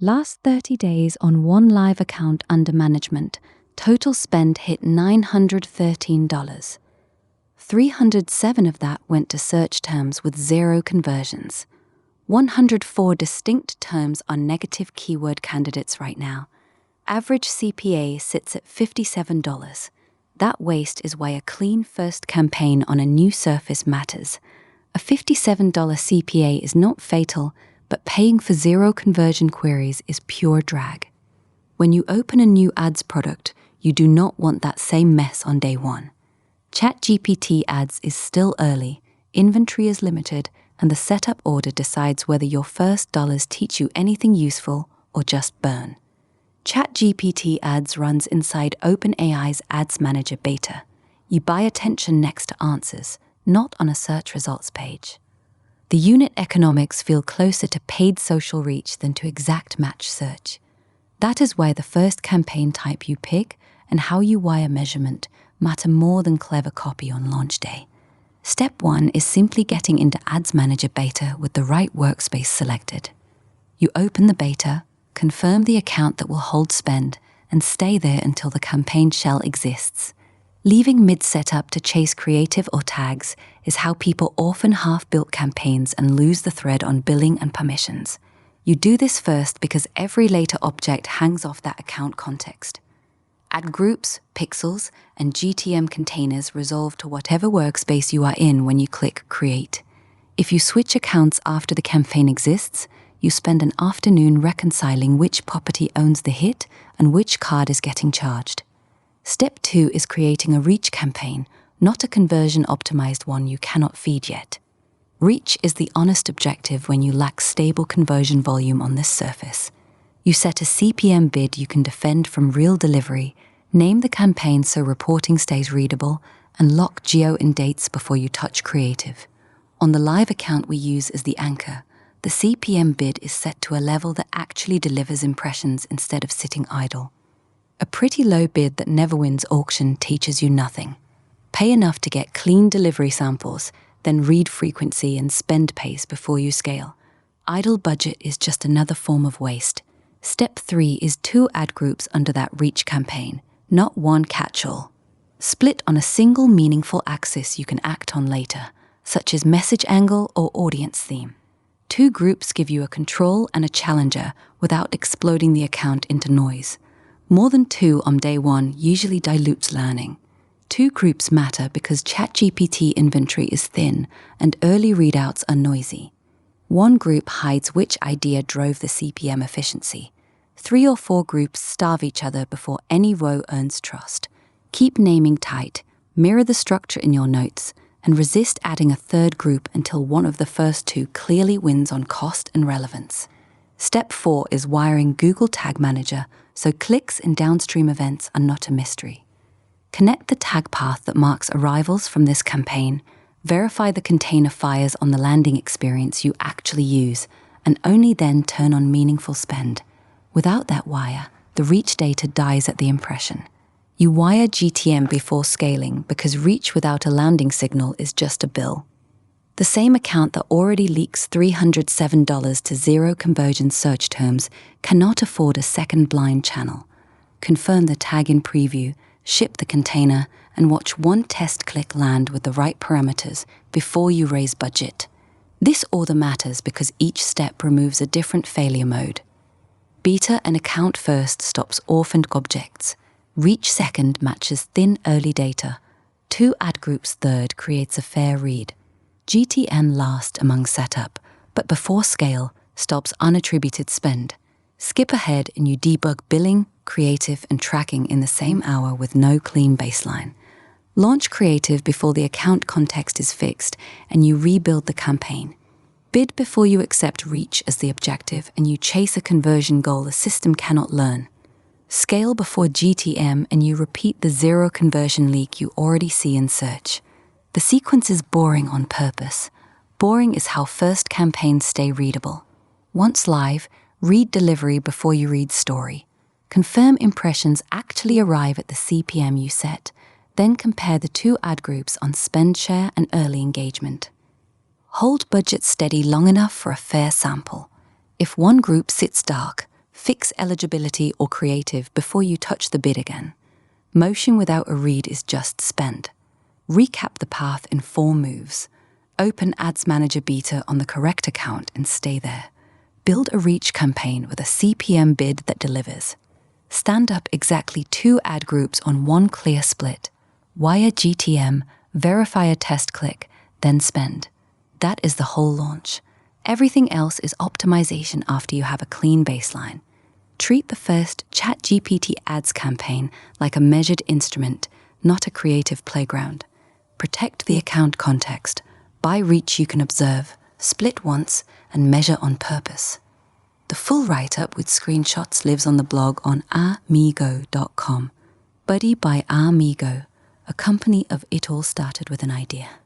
Last 30 days on one live account under management, total spend hit $913. 307 of that went to search terms with 0 conversions. 104 distinct terms are negative keyword candidates right now. Average CPA sits at $57. That waste is why a clean first campaign on a new surface matters. A $57 CPA is not fatal, but paying for 0 conversion queries is pure drag. When you open a new ads product, you do not want that same mess on day one. ChatGPT ads is still early, inventory is limited, and the setup order decides whether your first dollars teach you anything useful or just burn. ChatGPT ads runs inside OpenAI's Ads Manager beta. You buy attention next to answers, not on a search results page. The unit economics feel closer to paid social reach than to exact match search. That is why the first campaign type you pick and how you wire measurement matter more than clever copy on launch day. Step 1 is simply getting into Ads Manager beta with the right workspace selected. You open the beta, confirm the account that will hold spend, and stay there until the campaign shell exists. Leaving mid-setup to chase creative or tags is how people often half-built campaigns and lose the thread on billing and permissions. You do this first because every later object hangs off that account context. Add groups, pixels, and GTM containers resolve to whatever workspace you are in when you click Create. If you switch accounts after the campaign exists, you spend an afternoon reconciling which property owns the hit and which card is getting charged. Step 2 is creating a reach campaign, not a conversion-optimized one you cannot feed yet. Reach is the honest objective when you lack stable conversion volume on this surface. You set a CPM bid you can defend from real delivery, name the campaign so reporting stays readable, and lock geo and dates before you touch creative. On the live account we use as the anchor, the CPM bid is set to a level that actually delivers impressions instead of sitting idle. A pretty low bid that never wins auction teaches you nothing. Pay enough to get clean delivery samples, then read frequency and spend pace before you scale. Idle budget is just another form of waste. Step 3 is 2 ad groups under that reach campaign, not one catch-all. Split on a single meaningful axis you can act on later, such as message angle or audience theme. 2 groups give you a control and a challenger without exploding the account into noise. More than 2 on day 1 usually dilutes learning. 2 groups matter because ChatGPT inventory is thin and early readouts are noisy. 1 group hides which idea drove the CPM efficiency. 3 or 4 groups starve each other before any row earns trust. Keep naming tight, mirror the structure in your notes, and resist adding a 3rd group until one of the first 2 clearly wins on cost and relevance. Step 4 is wiring Google Tag Manager so clicks and downstream events are not a mystery. Connect the tag path that marks arrivals from this campaign, verify the container fires on the landing experience you actually use, and only then turn on meaningful spend. Without that wire, the reach data dies at the impression. You wire GTM before scaling because reach without a landing signal is just a bill. The same account that already leaks $307 to 0 conversion search terms cannot afford a second blind channel. Confirm the tag in preview, ship the container, and watch one test click land with the right parameters before you raise budget. This order matters because each step removes a different failure mode. Beta and account first stops orphaned objects. Reach second matches thin early data. 2 ad groups third creates a fair read. GTM last among setup, but before scale, stops unattributed spend. Skip ahead and you debug billing, creative, and tracking in the same hour with no clean baseline. Launch creative before the account context is fixed and you rebuild the campaign. Bid before you accept reach as the objective and you chase a conversion goal the system cannot learn. Scale before GTM and you repeat the 0 conversion leak you already see in search. The sequence is boring on purpose. Boring is how first campaigns stay readable. Once live, read delivery before you read story. Confirm impressions actually arrive at the CPM you set, then compare the 2 ad groups on spend share and early engagement. Hold budget steady long enough for a fair sample. If one group sits dark, Fix eligibility or creative before you touch the bid again. Motion without a read is just spend. Recap the path in 4 moves. Open Ads Manager Beta on the correct account and stay there. Build a reach campaign with a CPM bid that delivers. Stand up exactly 2 ad groups on one clear split. Wire GTM, verify a test click, then spend. That is the whole launch. Everything else is optimization after you have a clean baseline. Treat the first ChatGPT ads campaign like a measured instrument, not a creative playground. Protect the account context. Buy reach you can observe, split once, and measure on purpose. The full write-up with screenshots lives on the blog on Ahmeego.com. Buddy by Ahmeego, a company of It All Started With an Idea.